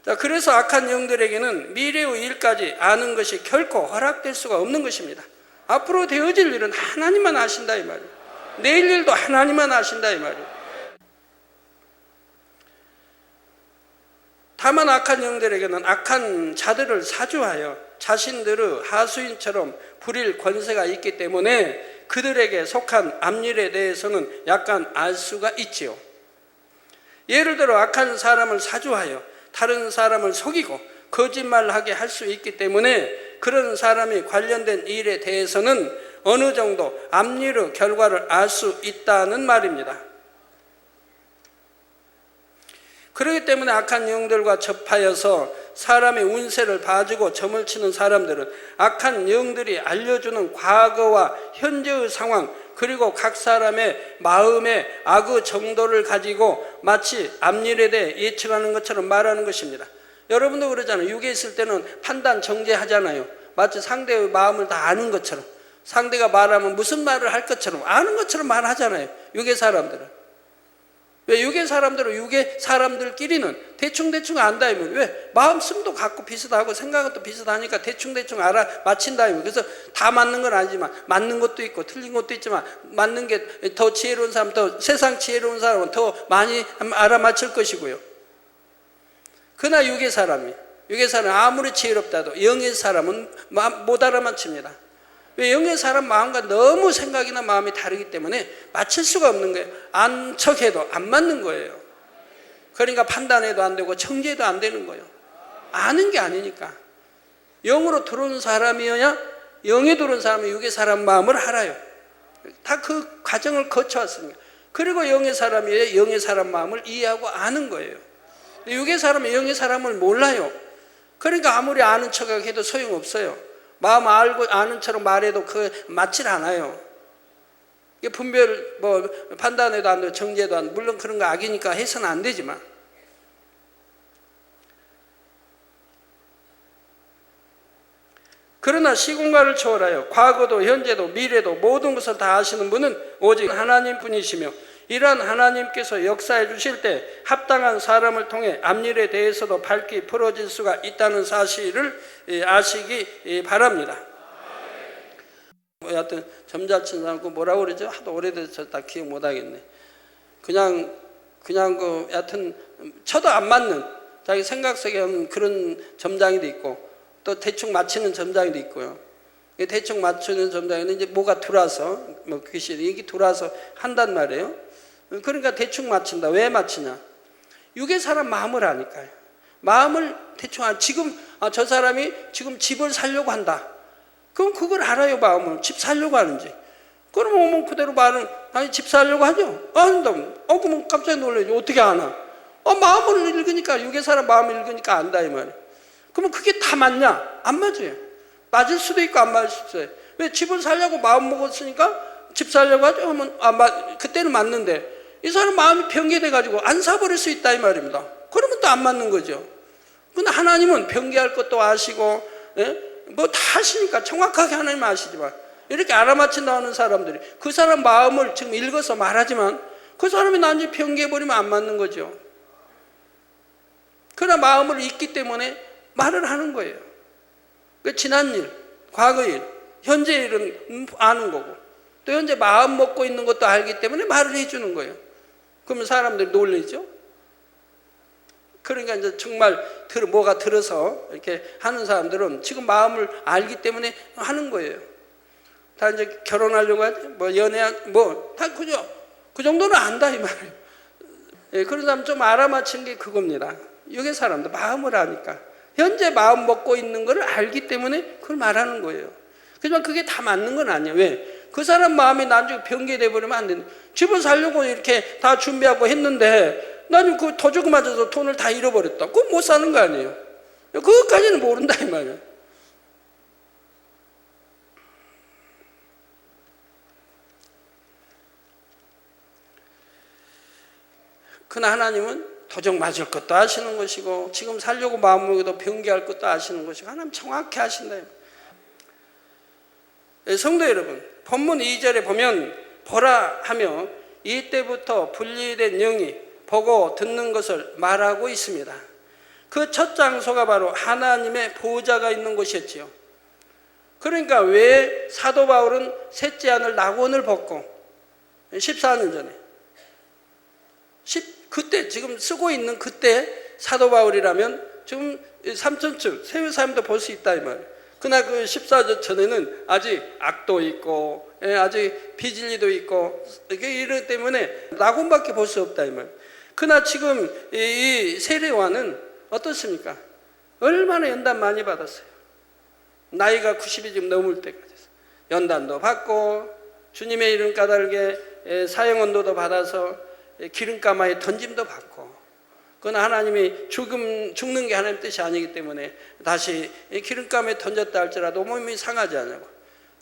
자, 그래서 악한 영들에게는 미래의 일까지 아는 것이 결코 허락될 수가 없는 것입니다. 앞으로 되어질 일은 하나님만 아신다 이 말이에요. 내일 일도 하나님만 아신다 이 말이에요. 다만 악한 영들에게는 악한 자들을 사주하여 자신들의 하수인처럼 부릴 권세가 있기 때문에 그들에게 속한 앞일에 대해서는 약간 알 수가 있지요. 예를 들어 악한 사람을 사주하여 다른 사람을 속이고 거짓말하게 할 수 있기 때문에 그런 사람이 관련된 일에 대해서는 어느 정도 앞일의 결과를 알 수 있다는 말입니다. 그렇기 때문에 악한 영들과 접하여서 사람의 운세를 봐주고 점을 치는 사람들은 악한 영들이 알려주는 과거와 현재의 상황, 그리고 각 사람의 마음의 악의 정도를 가지고 마치 앞일에 대해 예측하는 것처럼 말하는 것입니다. 여러분도 그러잖아요. 육에 있을 때는 판단, 정죄하잖아요. 마치 상대의 마음을 다 아는 것처럼, 상대가 말하면 무슨 말을 할 것처럼 아는 것처럼 말하잖아요. 육의 사람들은. 왜 육의 사람들은 육의 사람들끼리는 대충 안다 이면 왜 마음씀도 갖고 비슷하고 생각은 또 비슷하니까 대충 알아 맞힌다 이면 그래서 다 맞는 건 아니지만 맞는 것도 있고 틀린 것도 있지만 맞는 게 더 지혜로운 사람, 더 세상 지혜로운 사람은 더 많이 알아맞힐 것이고요. 그러나 육의 사람 아무리 지혜롭다도 영의 사람은 못 알아맞힙니다. 왜 영의 사람 마음과 너무 생각이나 마음이 다르기 때문에 맞힐 수가 없는 거예요. 안 척해도 안 맞는 거예요. 그러니까 판단해도 안 되고 청지해도 안 되는 거예요. 아는 게 아니니까. 영으로 들어온 사람이어야 영에 들어온 사람이 육의 사람 마음을 알아요. 다 그 과정을 거쳐왔습니다. 그리고 영의 사람이어야 영의 사람 마음을 이해하고 아는 거예요. 육의 사람은 영의 사람을 몰라요. 그러니까 아무리 아는 척하게 해도 소용없어요. 마음 알고 아는 처럼 말해도 그 맞질 않아요. 이게 분별 판단해도 안 되고 정죄도 안 되고 물론 그런 거 악이니까 해서는 안 되지만 그러나 시공간을 초월하여 과거도 현재도 미래도 모든 것을 다 아시는 분은 오직 하나님뿐이시며 이러한 하나님께서 역사해 주실 때 합당한 사람을 통해 앞일에 대해서도 밝히 풀어질 수가 있다는 사실을 아시기 바랍니다. 여하튼 점잘 친 사람 그 뭐라고 그러죠? 하도 오래돼서 다 기억 못 하겠네. 그냥 그 여하튼 쳐도 안 맞는 자기 생각 속에 없는 그런 점장이도 있고 또 대충 맞히는 점장이도 있고요. 대충 맞추는 점장에는 이제 뭐가 들어와서 귀신 이게 들어와서 한단 말이에요. 그러니까 대충 맞춘다. 왜 맞추냐? 육의 사람 마음을 아니까요. 마음을 대충 지금 저 사람이 지금 집을 살려고 한다. 그럼 그걸 알아요. 마음을 집 살려고 하는지. 그럼 오면 그대로 말은 아니 집 살려고 하죠. 안다. 그러면 깜짝 놀라죠. 어떻게 아나? 마음을 읽으니까 육의 사람 마음을 읽으니까 안다 이 말이에요. 그러면 그게 다 맞냐? 안 맞아요. 맞을 수도 있고 안 맞을 수도 있어요. 왜 집을 살려고 마음 먹었으니까 집 살려고 하죠? 하면 그때는 맞는데 이 사람 마음이 변개돼가지고 안 사버릴 수 있다 이 말입니다. 그러면 또 안 맞는 거죠. 근데 하나님은 변개할 것도 아시고 뭐 다 아시니까 정확하게 하나님 아시지만 이렇게 알아맞힌다 하는 사람들이 그 사람 마음을 지금 읽어서 말하지만 그 사람이 나중에 변개해버리면 안 맞는 거죠. 그러나 마음을 읽기 때문에 말을 하는 거예요. 지난 일, 과거 일, 현재 일은 아는 거고 또 현재 마음 먹고 있는 것도 알기 때문에 말을 해주는 거예요. 그러면 사람들이 놀라죠. 그러니까 이제 정말 뭐가 들어서 이렇게 하는 사람들은 지금 마음을 알기 때문에 하는 거예요. 다 이제 결혼하려고 하지, 다 그죠. 그 정도는 안다 이 말이에요. 그런 사람 좀 알아맞힌 게 그겁니다. 육의 사람도 마음을 아니까 현재 마음 먹고 있는 걸 알기 때문에 그걸 말하는 거예요. 하지만 그게 다 맞는 건 아니에요. 왜? 그 사람 마음이 나중에 변개돼 버리면 안 되는. 집을 살려고 이렇게 다 준비하고 했는데 나중에 그 도둑 맞아서 돈을 다 잃어버렸다. 그건 못 사는 거 아니에요. 그것까지는 모른다 이 말이에요. 그러나 하나님은 도적 맞을 것도 아시는 것이고 지금 살려고 마음먹어도 변개할 것도 아시는 것이고 하나님 정확히 아신다. 성도 여러분, 본문 2절에 보면 보라 하며 이때부터 분리된 영이 보고 듣는 것을 말하고 있습니다. 그 첫 장소가 바로 하나님의 보호자가 있는 곳이었지요. 그러니까 왜 사도 바울은 셋째 하늘 낙원을 벗고 14년 전에 그때 지금 쓰고 있는 그때 사도 바울이라면 지금 삼천층 세계사람도 볼 수 있다 이 말이에요. 그러나 그 14절 전에는 아직 악도 있고 아직 비진리도 있고 이런 때문에 낙원밖에 볼 수 없다 이 말. 그러나 지금 이 세례요한은 어떻습니까? 얼마나 연단 많이 받았어요. 나이가 90이 좀 넘을 때까지 연단도 받고 주님의 이름 까닭에 사형언도도 받아서 기름가마에 던짐도 받고, 그건 하나님이 죽는 게 하나님 뜻이 아니기 때문에 다시 기름감에 던졌다 할지라도 몸이 상하지 않냐고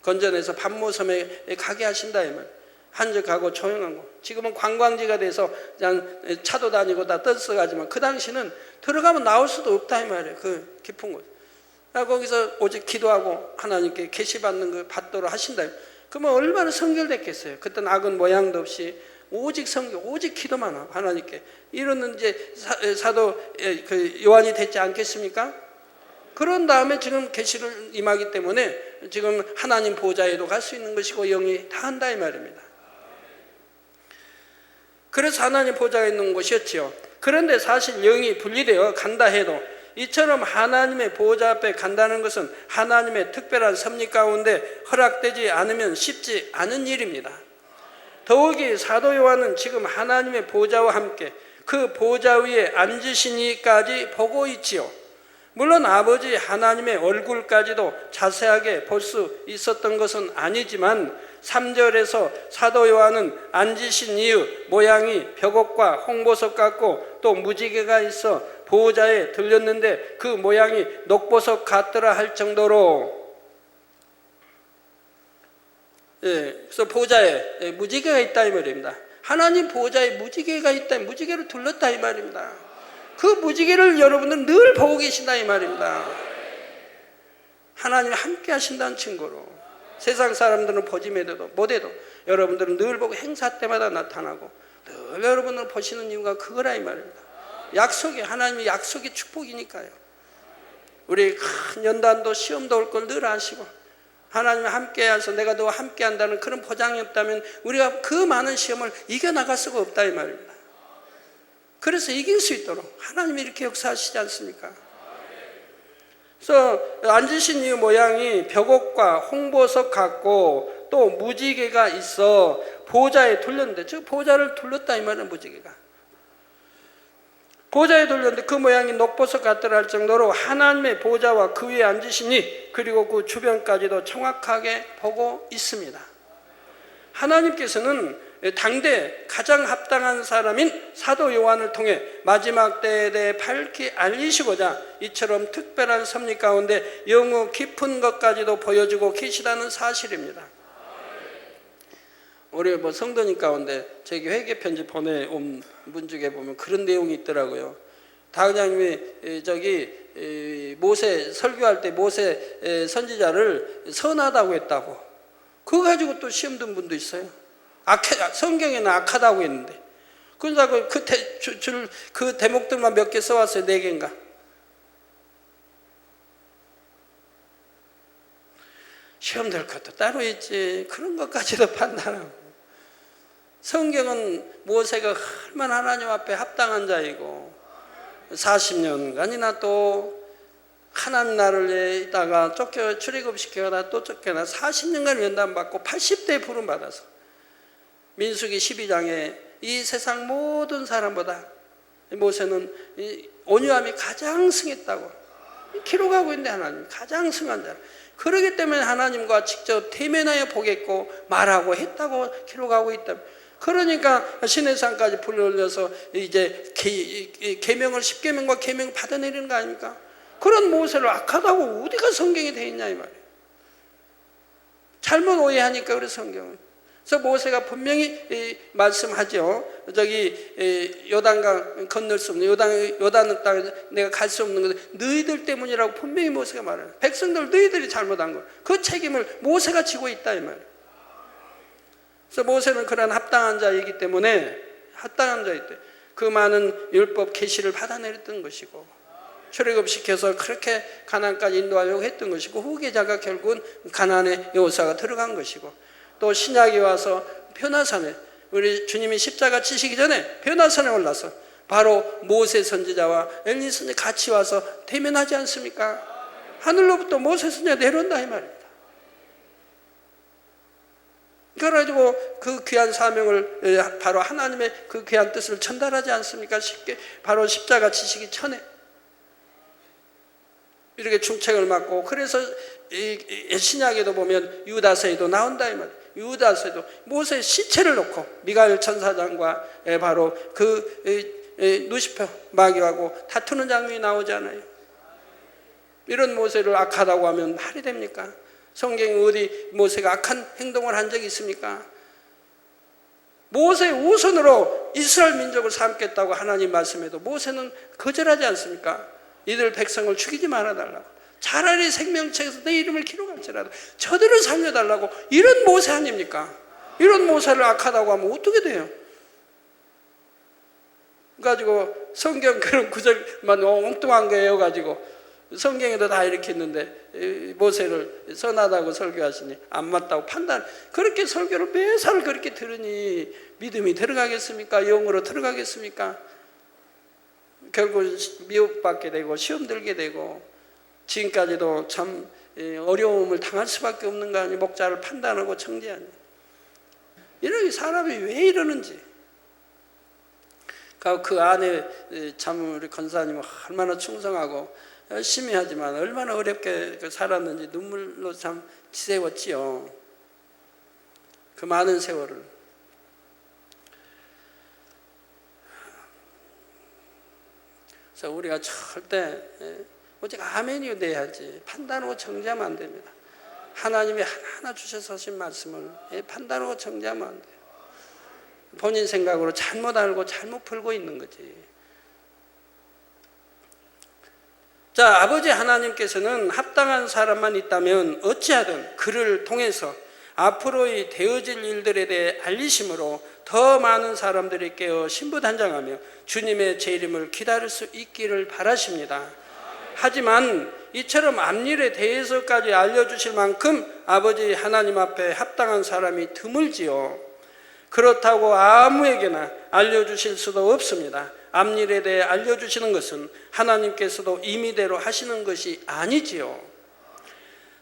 건져내서 밤모섬에 가게 하신다 이 말. 한적하고 조용하고, 지금은 관광지가 돼서 그냥 차도 다니고 다 떴어가지만 그 당시는 들어가면 나올 수도 없다 이 말이에요. 그 깊은 곳. 거기서 오직 기도하고 하나님께 계시받는 그 받도록 하신다. 그러면 얼마나 성결됐겠어요. 그때는 악은 모양도 없이 오직 성경, 오직 기도만 하고 하나님께 이러는 이제 사도 그 요한이 됐지 않겠습니까? 그런 다음에 지금 계시를 임하기 때문에 지금 하나님 보좌에도 갈 수 있는 것이고 영이 다 한다 이 말입니다. 그래서 하나님 보좌에 있는 곳이었지요. 그런데 사실 영이 분리되어 간다 해도 이처럼 하나님의 보좌 앞에 간다는 것은 하나님의 특별한 섭리 가운데 허락되지 않으면 쉽지 않은 일입니다. 더욱이 사도 요한은 지금 하나님의 보좌와 함께 그 보좌 위에 앉으시니까지 보고 있지요. 물론 아버지 하나님의 얼굴까지도 자세하게 볼 수 있었던 것은 아니지만 3절에서 사도 요한은 앉으신 이유 모양이 벽옥과 홍보석 같고 또 무지개가 있어 보호자에 들렸는데 그 모양이 녹보석 같더라 할 정도로, 그래서 보호자에 무지개가 있다 이 말입니다. 하나님 보호자에 무지개가 있다, 무지개를 둘렀다 이 말입니다. 그 무지개를 여러분들은 늘 보고 계신다 이 말입니다. 하나님이 함께 하신다는 증거로 세상 사람들은 보지 못해도 여러분들은 늘 보고 행사 때마다 나타나고 늘 여러분을 보시는 이유가 그거라 이 말입니다. 약속이, 하나님의 약속이 축복이니까요. 우리 큰 연단도 시험도 올 걸 늘 아시고 하나님이 함께 하셔서 내가 너와 함께 한다는 그런 보장이 없다면 우리가 그 많은 시험을 이겨나갈 수가 없다 이 말입니다. 그래서 이길 수 있도록 하나님이 이렇게 역사하시지 않습니까? 그래서 앉으신 이 모양이 벽옥과 홍보석 같고 또 무지개가 있어 보좌에 둘렸는데, 즉 보좌를 둘렀다 이 말은 무지개가 보좌에 둘렸는데 그 모양이 녹보석 같더라 할 정도로 하나님의 보좌와 그 위에 앉으시니 그리고 그 주변까지도 정확하게 보고 있습니다. 하나님께서는 당대 가장 합당한 사람인 사도 요한을 통해 마지막 때에 대해 밝히 알리시고자 이처럼 특별한 섭리 가운데 영후 깊은 것까지도 보여주고 계시다는 사실입니다. 우리 성도님 가운데 저기 회개 편지 보내온 분 중에 보면 그런 내용이 있더라고요. 다그장님이 저기 모세 설교할 때 모세 선지자를 선하다고 했다고, 그거 가지고 또 시험 든 분도 있어요. 성경에는 악하다고 했는데 그러다가 그 대목들만 몇 개 써왔어요. 4개인가. 시험 될 것도 따로 있지 그런 것까지도 판단하고. 성경은 모세가 얼마나 하나님 앞에 합당한 자이고 40년간이나 또 하나님 나라에 있다가 출애굽시켜가 또 쫓겨나 40년간 연단받고 80대에 부름받아서 민수기 12장에 이 세상 모든 사람보다 모세는 온유함이 가장 승했다고 기록하고 있는데 하나님 가장 승한 자라. 그러기 때문에 하나님과 직접 대면하여 보겠고 말하고 했다고 기록하고 있다. 그러니까 시내산까지 불러올려서 이제 계명을 10계명과 계명을 받아내리는 거 아닙니까? 그런 모세를 악하다고 어디가 성경에 되어 있냐 이 말이에요. 잘못 오해하니까 그래 성경은. 그래서 모세가 분명히 말씀하죠. 저기 요단강 건널 수 없는 요단 땅에 내가 갈 수 없는 것은 너희들 때문이라고 분명히 모세가 말해요. 백성들 너희들이 잘못한 거, 그 책임을 모세가 지고 있다 이 말이에요. 그래서 모세는 그런 합당한 자이기 때문에 합당한 자이기 그 많은 율법 계시를 받아내렸던 것이고 출애굽시켜서 그렇게 가나안까지 인도하려고 했던 것이고 후계자가 결국은 가나안의 여호사가 들어간 것이고 또 신약이 와서 변화산에 우리 주님이 십자가 치시기 전에 변화산에 올라서 바로 모세 선지자와 엘리 선지자 같이 와서 대면하지 않습니까? 하늘로부터 모세 선지자가 내려온다 이 말입니다. 그래가지고 그 귀한 사명을 바로 하나님의 그 귀한 뜻을 전달하지 않습니까? 쉽게 바로 십자가 지시기 전에 이렇게 중책을 맡고, 그래서 신약에도 보면 유다서에도 나온다 이 말이에요. 유다서에도 모세의 시체를 놓고 미가엘 천사장과 바로 그 루시퍼 마귀하고 다투는 장면이 나오잖아요. 이런 모세를 악하다고 하면 말이 됩니까? 성경에 어디 모세가 악한 행동을 한 적이 있습니까? 모세의 우선으로 이스라엘 민족을 삼겠다고 하나님 말씀해도 모세는 거절하지 않습니까? 이들 백성을 죽이지 말아달라고, 차라리 생명책에서 내 이름을 기록할지라도 저들을 살려달라고, 이런 모세 아닙니까? 이런 모세를 악하다고 하면 어떻게 돼요? 가지고 성경 그런 구절만 엉뚱한 거예요 가지고 성경에도 다 이렇게 있는데 모세를 선하다고 설교하시니 안 맞다고 판단, 그렇게 설교를 매사를 그렇게 들으니 믿음이 들어가겠습니까? 영으로 들어가겠습니까? 결국 미혹받게 되고 시험 들게 되고 지금까지도 참 어려움을 당할 수밖에 없는 거 아니에요? 목자를 판단하고 정죄하니. 이렇게 사람이 왜 이러는지. 그 안에 참 우리 권사님은 얼마나 충성하고 열심히 하지만 얼마나 어렵게 살았는지 눈물로 참 지새웠지요. 그 많은 세월을. 그래서 우리가 절대 오직 아멘이 돼야지 판단하고 정죄하면 안 됩니다. 하나님이 하나하나 주셔서 하신 말씀을 판단하고 정죄하면 안 돼요. 본인 생각으로 잘못 알고 잘못 풀고 있는 거지. 자, 아버지 하나님께서는 합당한 사람만 있다면 어찌하든 그를 통해서 앞으로의 되어질 일들에 대해 알리심으로 더 많은 사람들이 깨어 신부단장하며 주님의 재림을 기다릴 수 있기를 바라십니다. 하지만 이처럼 앞일에 대해서까지 알려주실 만큼 아버지 하나님 앞에 합당한 사람이 드물지요. 그렇다고 아무에게나 알려주실 수도 없습니다. 앞일에 대해 알려주시는 것은 하나님께서도 임의대로 하시는 것이 아니지요.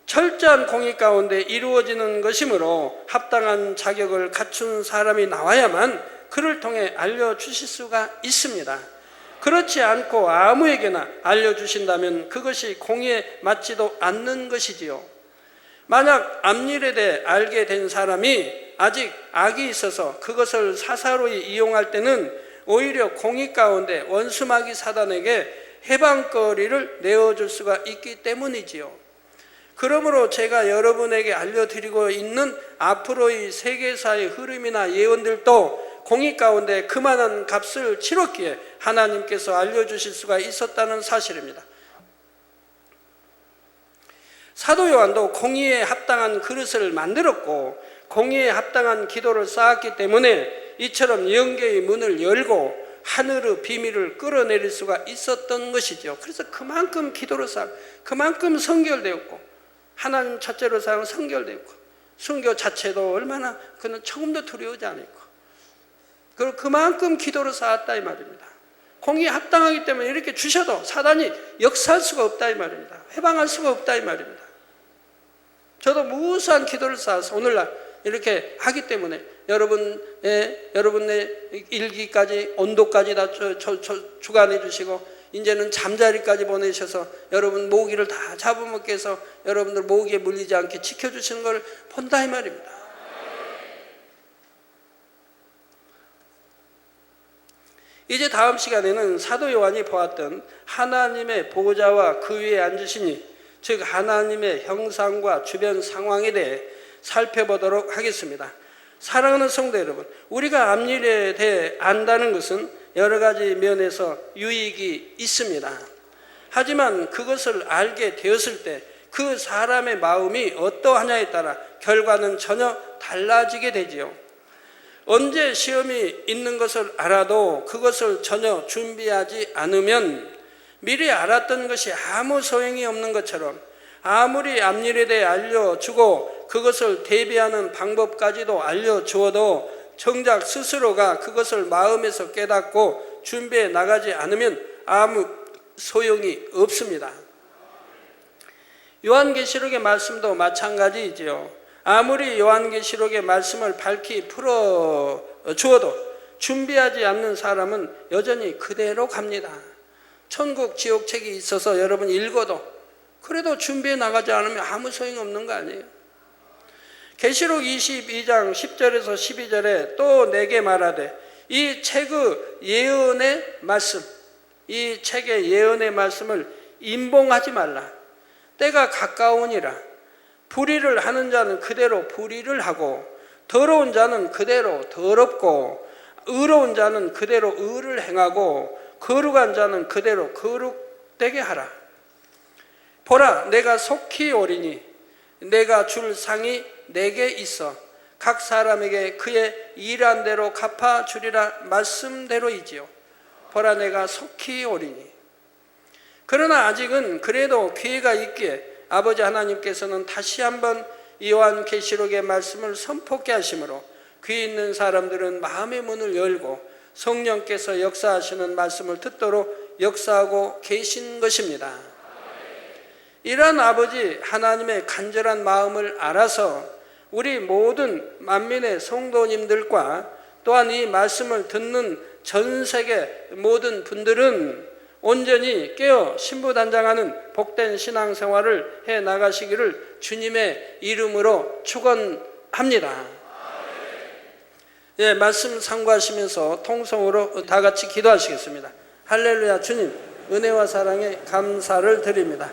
철저한 공의 가운데 이루어지는 것이므로 합당한 자격을 갖춘 사람이 나와야만 그를 통해 알려주실 수가 있습니다. 그렇지 않고 아무에게나 알려주신다면 그것이 공의에 맞지도 않는 것이지요. 만약 앞일에 대해 알게 된 사람이 아직 악이 있어서 그것을 사사로이 이용할 때는 오히려 공의 가운데 원수마귀 사단에게 해방거리를 내어줄 수가 있기 때문이지요. 그러므로 제가 여러분에게 알려드리고 있는 앞으로의 세계사의 흐름이나 예언들도 공의 가운데 그만한 값을 치렀기에 하나님께서 알려주실 수가 있었다는 사실입니다. 사도 요한도 공의에 합당한 그릇을 만들었고 공의에 합당한 기도를 쌓았기 때문에 이처럼 영계의 문을 열고 하늘의 비밀을 끌어내릴 수가 있었던 것이죠. 그래서 그만큼 기도를 쌓고 그만큼 성결되었고 하나님 첫째로 사용 성결되었고 순교 자체도 얼마나 그는 조금도 두려우지 않았고 그리고 그만큼 기도를 쌓았다 이 말입니다. 공의에 합당하기 때문에 이렇게 주셔도 사단이 역사할 수가 없다 이 말입니다. 해방할 수가 없다 이 말입니다. 저도 무수한 기도를 쌓아서 오늘날 이렇게 하기 때문에 여러분의 일기까지 온도까지 다 주관해 주시고 이제는 잠자리까지 보내셔서 여러분 모기를 다 잡아먹게 해서 여러분들 모기에 물리지 않게 지켜주시는 걸 본다 이 말입니다. 이제 다음 시간에는 사도 요한이 보았던 하나님의 보좌와 그 위에 앉으시니 즉 하나님의 형상과 주변 상황에 대해 살펴보도록 하겠습니다. 사랑하는 성도 여러분, 우리가 앞일에 대해 안다는 것은 여러 가지 면에서 유익이 있습니다. 하지만 그것을 알게 되었을 때 그 사람의 마음이 어떠하냐에 따라 결과는 전혀 달라지게 되지요. 언제 시험이 있는 것을 알아도 그것을 전혀 준비하지 않으면 미리 알았던 것이 아무 소용이 없는 것처럼 아무리 앞일에 대해 알려주고 그것을 대비하는 방법까지도 알려주어도 정작 스스로가 그것을 마음에서 깨닫고 준비해 나가지 않으면 아무 소용이 없습니다. 요한계시록의 말씀도 마찬가지이지요. 아무리 요한계시록의 말씀을 밝히 풀어 주어도 준비하지 않는 사람은 여전히 그대로 갑니다. 천국 지옥 책이 있어서 여러분 읽어도 그래도 준비해 나가지 않으면 아무 소용없는 거 아니에요. 계시록 22장 10절에서 12절에 또 내게 말하되 이 책의 예언의 말씀, 이 책의 예언의 말씀을 임봉하지 말라. 때가 가까우니라. 불의를 하는 자는 그대로 불의를 하고 더러운 자는 그대로 더럽고 의로운 자는 그대로 의를 행하고 거룩한 자는 그대로 거룩되게 하라. 보라, 내가 속히 오리니 내가 줄 상이 내게 있어 각 사람에게 그의 일한 대로 갚아 주리라 말씀대로이지요. 보라, 내가 속히 오리니. 그러나 아직은 그래도 기회가 있기에 아버지 하나님께서는 다시 한번 요한계시록의 말씀을 선포케 하심으로 귀 있는 사람들은 마음의 문을 열고 성령께서 역사하시는 말씀을 듣도록 역사하고 계신 것입니다. 이런 아버지 하나님의 간절한 마음을 알아서 우리 모든 만민의 성도님들과 또한 이 말씀을 듣는 전 세계 모든 분들은 온전히 깨어 신부단장하는 복된 신앙생활을 해 나가시기를 주님의 이름으로 축원합니다. 예, 말씀 상고하시면서 통성으로 다 같이 기도하시겠습니다. 할렐루야. 주님, 은혜와 사랑에 감사를 드립니다.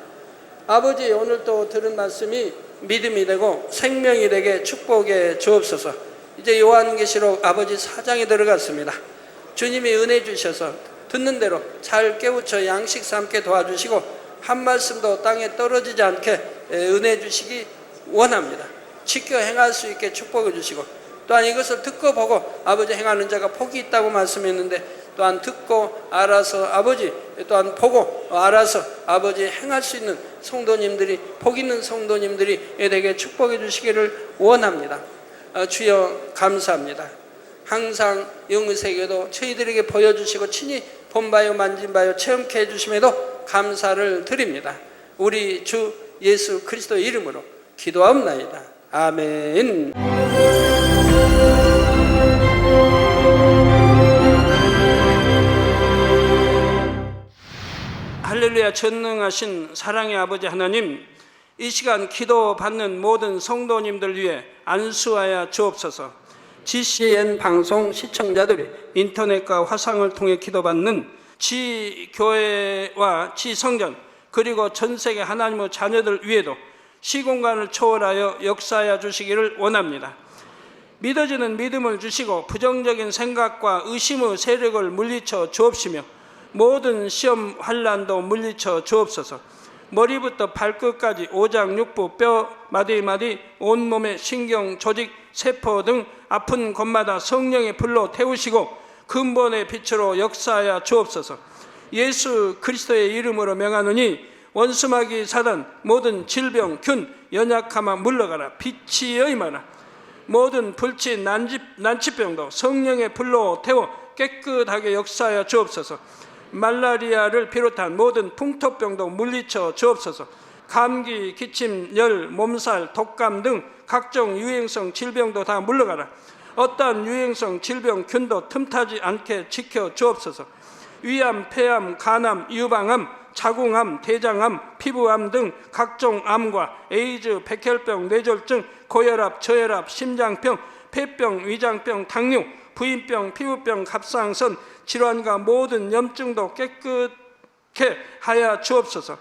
아버지, 오늘 또 들은 말씀이 믿음이 되고 생명이 되게 축복해 주옵소서. 이제 요한계시록 아버지 4장에 들어갔습니다. 주님이 은혜 주셔서 듣는 대로 잘 깨우쳐 양식 삼게 도와주시고 한 말씀도 땅에 떨어지지 않게 은혜 주시기 원합니다. 지켜 행할 수 있게 축복해 주시고 또한 이것을 듣고 보고 아버지 행하는 자가 복이 있다고 말씀했는데 또한 듣고 알아서 아버지 또한 보고 알아서 아버지 행할 수 있는 성도님들이 복 있는 성도님들이 되게 축복해 주시기를 원합니다. 주여 감사합니다. 항상 영세계도 저희들에게 보여주시고 친히 본바요 만진바요 체험케 해주심에도 감사를 드립니다. 우리 주 예수 그리스도 이름으로 기도하옵나이다. 아멘. 할렐루야. 전능하신 사랑의 아버지 하나님, 이 시간 기도 받는 모든 성도님들 위해 안수하여 주옵소서. GCN 방송 시청자들이 인터넷과 화상을 통해 기도받는 지교회와 지성전 그리고 전세계 하나님의 자녀들 위에도 시공간을 초월하여 역사하여 주시기를 원합니다. 믿어지는 믿음을 주시고 부정적인 생각과 의심의 세력을 물리쳐 주옵시며 모든 시험 환난도 물리쳐 주옵소서. 머리부터 발끝까지 오장육부 뼈 마디마디 온몸의 신경 조직 세포 등 아픈 곳마다 성령의 불로 태우시고 근본의 빛으로 역사하여 주옵소서. 예수 그리스도의 이름으로 명하노니 원수마귀 사단 모든 질병 균 연약함아 물러가라. 빛이 임하라. 모든 불치 난치병도 성령의 불로 태워 깨끗하게 역사하여 주옵소서. 말라리아를 비롯한 모든 풍토병도 물리쳐 주옵소서. 감기, 기침, 열, 몸살, 독감 등 각종 유행성 질병도 다 물러가라. 어떠한 유행성 질병 균도 틈타지 않게 지켜 주옵소서. 위암, 폐암, 간암, 유방암, 자궁암, 대장암, 피부암 등 각종 암과 에이즈, 백혈병, 뇌졸중, 고혈압, 저혈압, 심장병, 폐병, 위장병, 당뇨, 부인병, 피부병, 갑상선 질환과 모든 염증도 깨끗게 하여 주옵소서.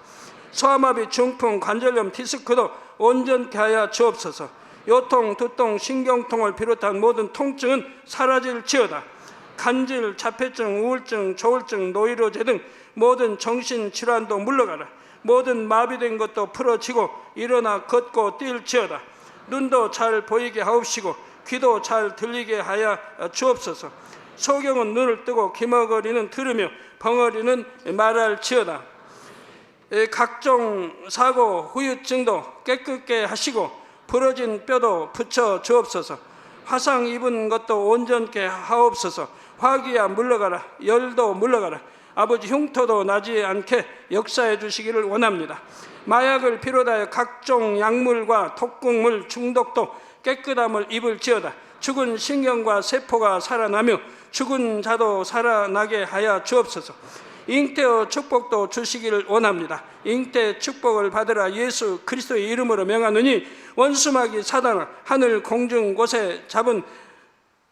소아마비, 중풍, 관절염, 디스크도 온전케 하여 주옵소서. 요통, 두통, 신경통을 비롯한 모든 통증은 사라질지어다. 간질, 자폐증, 우울증, 조울증, 노이로제 등 모든 정신질환도 물러가라. 모든 마비된 것도 풀어지고 일어나 걷고 뛸지어다. 눈도 잘 보이게 하옵시고 귀도 잘 들리게 하여 주옵소서. 소경은 눈을 뜨고 기머거리는 들으며 벙어리는 말할지어다. 각종 사고 후유증도 깨끗게 하시고 부러진 뼈도 붙여 주옵소서. 화상 입은 것도 온전케 하옵소서. 화기야 물러가라. 열도 물러가라. 아버지 흉터도 나지 않게 역사해 주시기를 원합니다. 마약을 비롯하여 각종 약물과 독극물 중독도 깨끗함을 입을지어다. 죽은 신경과 세포가 살아나며 죽은 자도 살아나게 하여 주옵소서. 잉태의 축복도 주시기를 원합니다. 잉태 축복을 받으라. 예수 그리스도의 이름으로 명하노니 원수마귀 사단아, 하늘 공중 곳에 잡은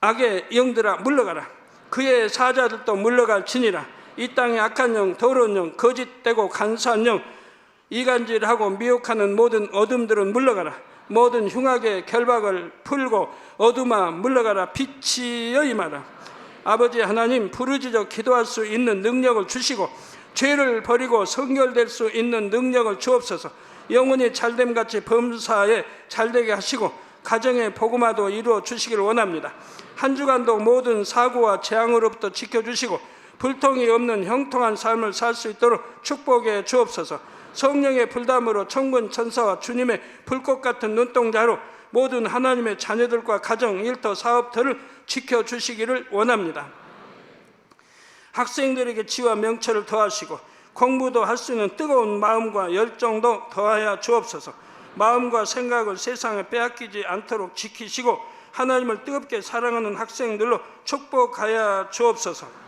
악의 영들아 물러가라. 그의 사자들도 물러갈지니라. 이 땅의 악한 영, 더러운 영, 거짓되고 간사한 영, 이간질하고 미혹하는 모든 어둠들은 물러가라. 모든 흉악의 결박을 풀고 어둠아 물러가라. 빛이여 임하라. 아버지 하나님, 부르짖어 기도할 수 있는 능력을 주시고 죄를 버리고 성결될 수 있는 능력을 주옵소서. 영혼이 잘됨같이 범사에 잘되게 하시고 가정의 복음화도 이루어 주시기를 원합니다. 한 주간도 모든 사고와 재앙으로부터 지켜주시고 불통이 없는 형통한 삶을 살 수 있도록 축복해 주옵소서. 성령의 불담으로 천군 천사와 주님의 불꽃 같은 눈동자로 모든 하나님의 자녀들과 가정, 일터, 사업들을 지켜주시기를 원합니다. 학생들에게 지와 명철을 더하시고 공부도 할 수 있는 뜨거운 마음과 열정도 더하여 주옵소서. 마음과 생각을 세상에 빼앗기지 않도록 지키시고 하나님을 뜨겁게 사랑하는 학생들로 축복하여 주옵소서.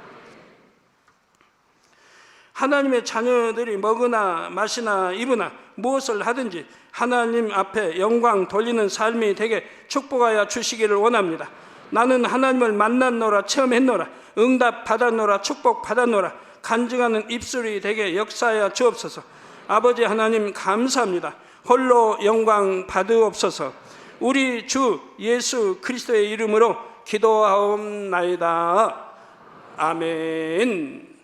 하나님의 자녀들이 먹으나 마시나 입으나 무엇을 하든지 하나님 앞에 영광 돌리는 삶이 되게 축복하여 주시기를 원합니다. 나는 하나님을 만났노라, 체험했노라, 응답 받았노라, 축복 받았노라, 간증하는 입술이 되게 역사하여 주옵소서. 아버지 하나님 감사합니다. 홀로 영광 받으옵소서. 우리 주 예수 그리스도의 이름으로 기도하옵나이다. 아멘.